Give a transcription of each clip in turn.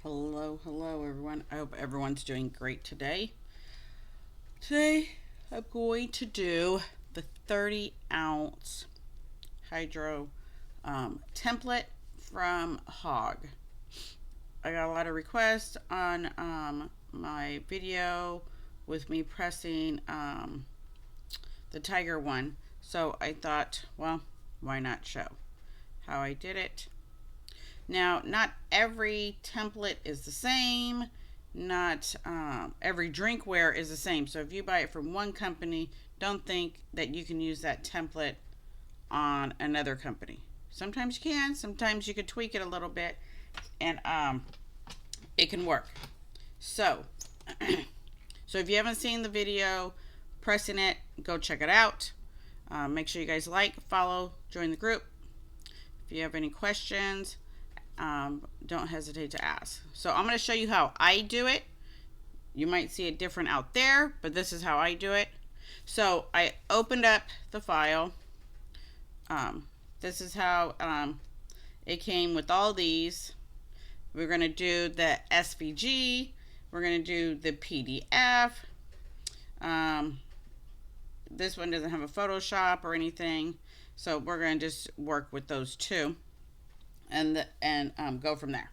Hello everyone. I hope everyone's doing great today. Today I'm going to do the 30-ounce hydro template from Hogg. I got a lot of requests on my video with me pressing the tiger one. So I thought, well, why not show how I did it. Now, not every template is the same. Not every drinkware is the same. So if you buy it from one company, don't think that you can use that template on another company. Sometimes you can. Sometimes you can tweak it a little bit, and it can work. So, so if you haven't seen the video pressing it, go check it out. Make sure you guys like, follow, join the group. If you have any questions, don't hesitate to ask. So I'm going to show you how I do it. You might see it different out there, but this is how I do it. So I opened up the file. This is how it came with all these. We're going to do the SVG. We're going to do the PDF. This one doesn't have a Photoshop or anything, so we're going to just work with those two and go from there.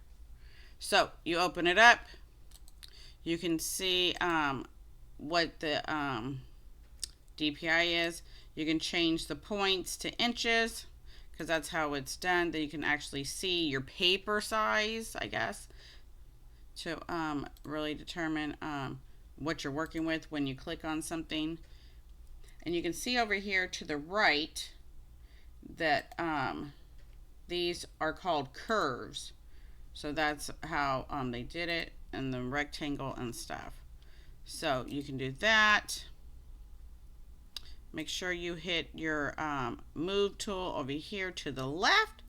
So you open it up. You can see what the DPI is. You can change the points to inches because that's how it's done. Then you can actually see your paper size, I guess, to really determine what you're working with when you click on something. And you can see over here to the right that these are called curves. So that's how they did it, and the rectangle and stuff. So you can do that. Make sure you hit your move tool over here to the left.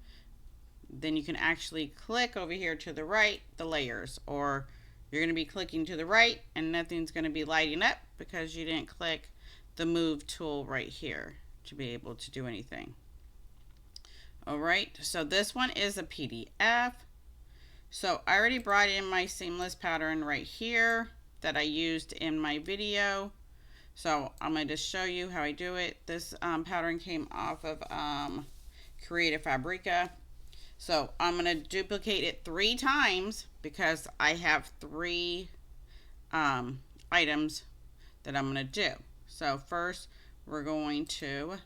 Then you can actually click over here to the right, the layers, or you're going to be clicking to the right and nothing's going to be lighting up because you didn't click the move tool right here to be able to do anything. Alright, so this one is a PDF. So I already brought in my seamless pattern right here that I used in my video. So I'm going to just show you how I do it. This pattern came off of Creative Fabrica. So I'm going to duplicate it 3 times because I have 3 items that I'm going to do. So first we're going to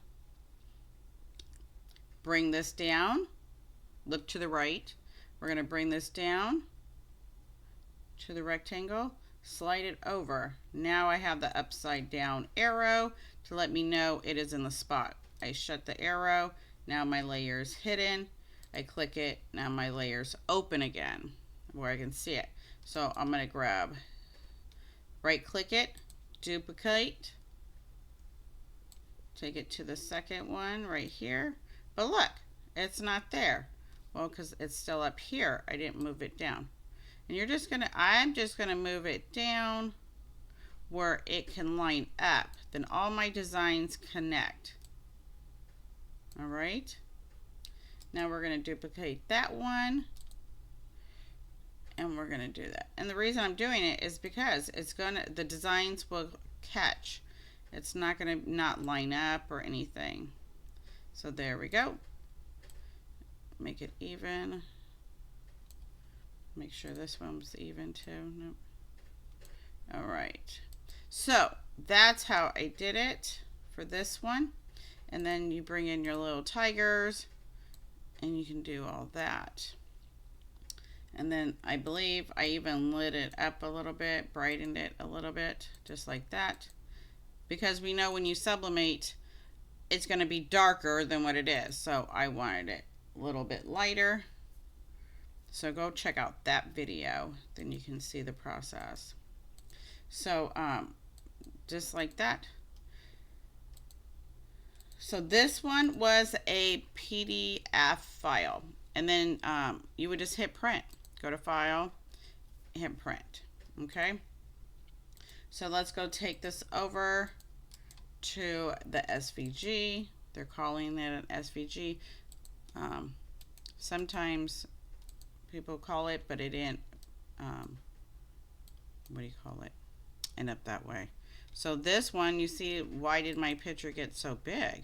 bring this down, look to the right. We're going to bring this down to the rectangle, slide it over. Now I have the upside down arrow to let me know it is in the spot. I shut the arrow. Now my layer is hidden. I click it. Now my layer's open again where I can see it. So I'm going to grab, right click it, duplicate, take it to the second one right here. But look, it's not there. Well, because it's still up here. I didn't move it down. And I'm just gonna move it down where it can line up. Then all my designs connect. All right. Now we're gonna duplicate that one. And we're gonna do that. And the reason I'm doing it is because the designs will catch. It's not gonna not line up or anything. So there we go. Make it even. Make sure this one was even too. Nope. All right. So that's how I did it for this one. And then you bring in your little tigers and you can do all that. And then I believe I even lit it up a little bit, brightened it a little bit, just like that. Because we know when you sublimate, it's going to be darker than what it is. So I wanted it a little bit lighter. So go check out that video. Then you can see the process. So just like that. So this one was a PDF file. And then you would just hit print. Go to file, hit print. Okay. So let's go take this over to the SVG. They're calling it an SVG. Sometimes people call it, but it what do you call it, end up that way. So this one, you see, why did my picture get so big?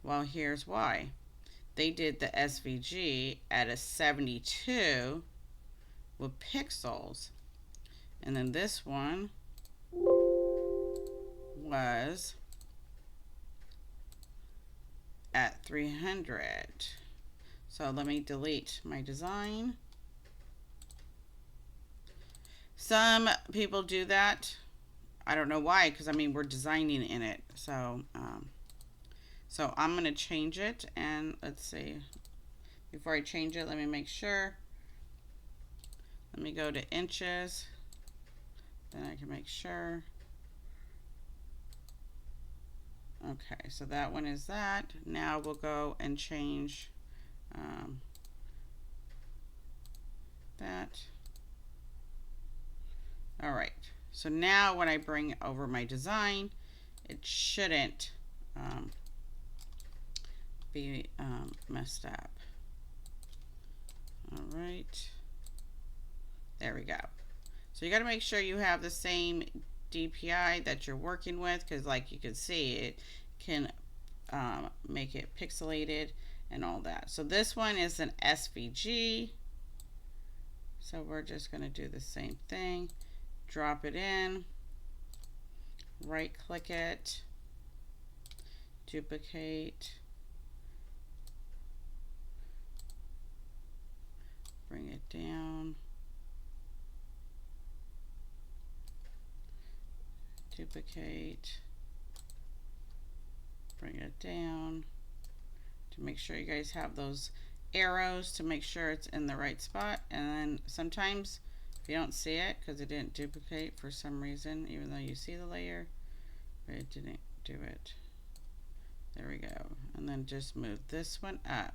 Well, here's why. They did the SVG at a 72 with pixels. And then this one was at 300. So let me delete my design. Some people do that. I don't know why, because I mean, we're designing in it. So I'm going to change it, and let's see. Before I change it, let me make sure. Let me go to inches. Then I can make sure. Okay, so that one is that. Now we'll go and change that. All right, so now when I bring over my design, it shouldn't be messed up. All right, there we go. So you got to make sure you have the same DPI that you're working with, because like you can see, it can make it pixelated and all that. So this one is an SVG. So we're just going to do the same thing. Drop it in, right click it, duplicate, bring it down, duplicate, bring it down, to make sure you guys have those arrows to make sure it's in the right spot. And then sometimes if you don't see it because it didn't duplicate for some reason, even though you see the layer, but it didn't do it. There we go. And then just move this one up.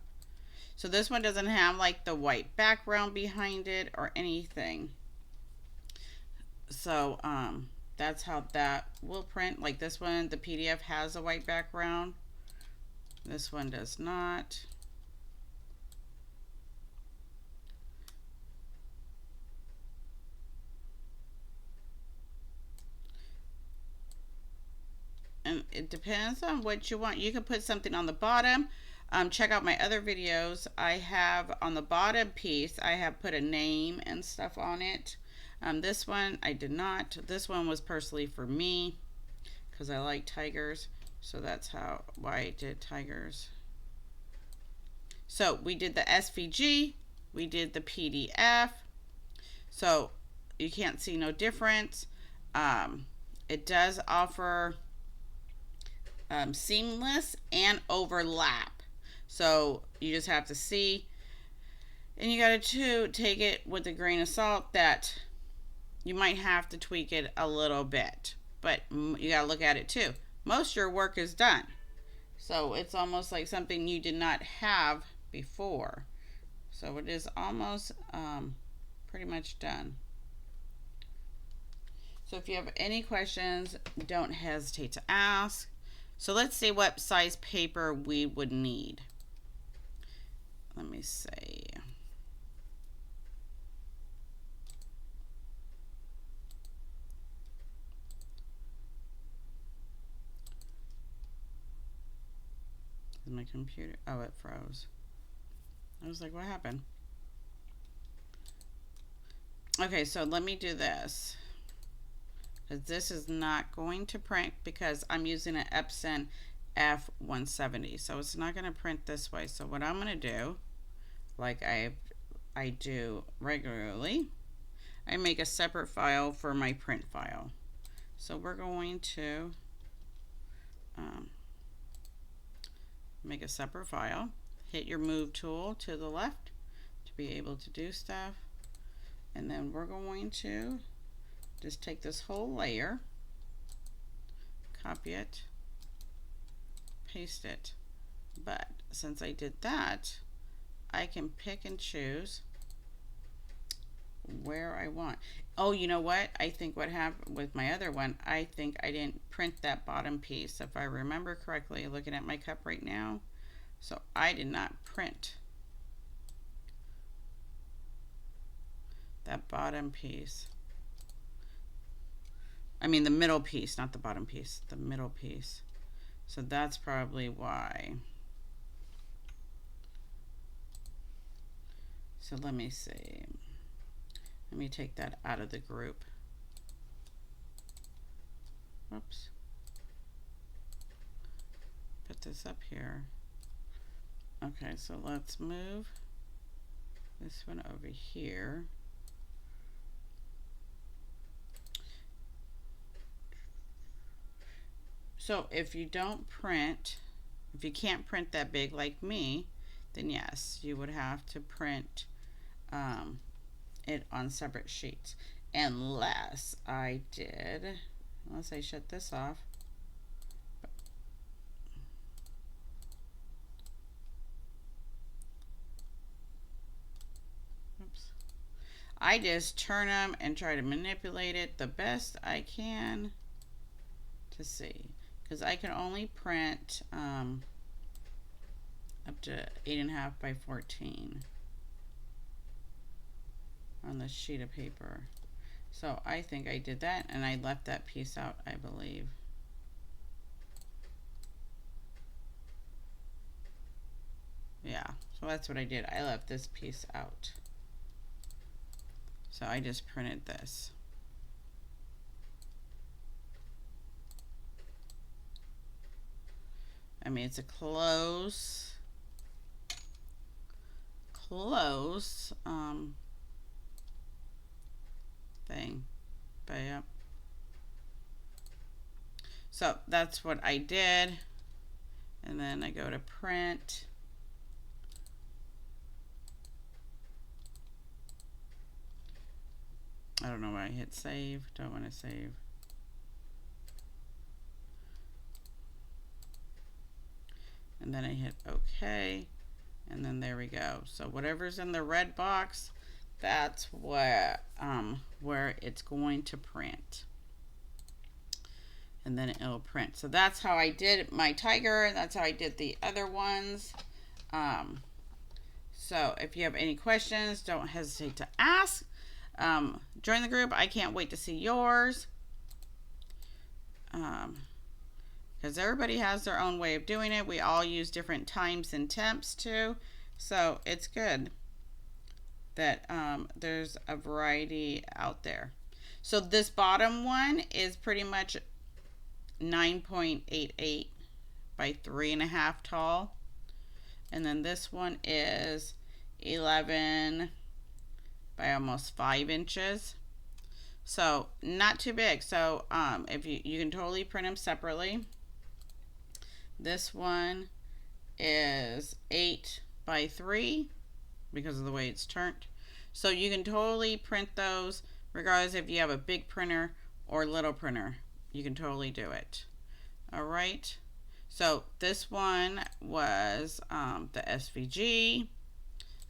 So this one doesn't have like the white background behind it or anything. So that's how that will print. Like this one, the PDF has a white background. This one does not. And it depends on what you want. You can put something on the bottom. Check out my other videos. I have on the bottom piece, I have put a name and stuff on it. This one I did not. This one was personally for me because I like tigers. So that's why I did tigers. So we did the SVG, we did the PDF. So you can't see no difference. It does offer seamless and overlap. So you just have to see, and you got to take it with a grain of salt that you might have to tweak it a little bit, but you got to look at it too. Most of your work is done. So it's almost like something you did not have before. So it is almost pretty much done. So if you have any questions, don't hesitate to ask. So let's see what size paper we would need. Let me see. Is my computer? Oh, it froze. I was like, what happened? Okay, so let me do this. Because this is not going to print because I'm using an Epson F170. So it's not going to print this way. So what I'm going to do, like I do regularly, I make a separate file for my print file. So we're going to make a separate file. Hit your move tool to the left to be able to do stuff. And then we're going to just take this whole layer, copy it, paste it. But since I did that, I can pick and choose where I want. Oh, you know what? I think what happened with my other one, I think I didn't print that bottom piece. If I remember correctly, looking at my cup right now. So I did not print. that bottom piece. I mean the middle piece, not the bottom piece, the middle piece. So that's probably why. So let me see. Let me take that out of the group. Whoops. Put this up here. Okay, so let's move this one over here. So if you don't print, if you can't print that big like me, then yes, you would have to print it on separate sheets. Unless I shut this off. Oops. I just turn them and try to manipulate it the best I can to see. Because I can only print up to 8.5 by 14 on the sheet of paper. So I think I did that, and I left that piece out, I believe. Yeah, so that's what I did. I left this piece out. So I just printed this. I mean, it's a close thing, but yeah. So that's what I did, and then I go to print. I don't know why I hit save. Don't want to save. And then I hit OK, and then there we go. So whatever's in the red box, that's where it's going to print, and then it'll print. So that's how I did my tiger. That's how I did the other ones. So if you have any questions, don't hesitate to ask. Join the group. I can't wait to see yours. Because everybody has their own way of doing it. We all use different times and temps too. So it's good that there's a variety out there. So this bottom one is pretty much 9.88 by 3.5 tall. And then this one is 11 by almost 5 inches. So not too big. So if you can totally print them separately. This one is 8 by 3 because of the way it's turned. So you can totally print those regardless if you have a big printer or little printer. You can totally do it. All right. So this one was the SVG.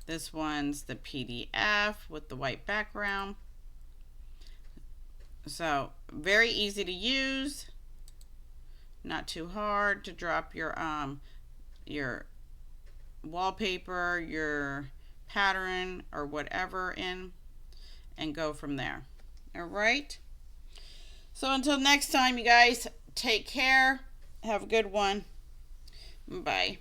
This one's the PDF with the white background. So very easy to use. Not too hard to drop your wallpaper, your pattern, or whatever in, and go from there. All right. So until next time, you guys, take care. Have a good one. Bye.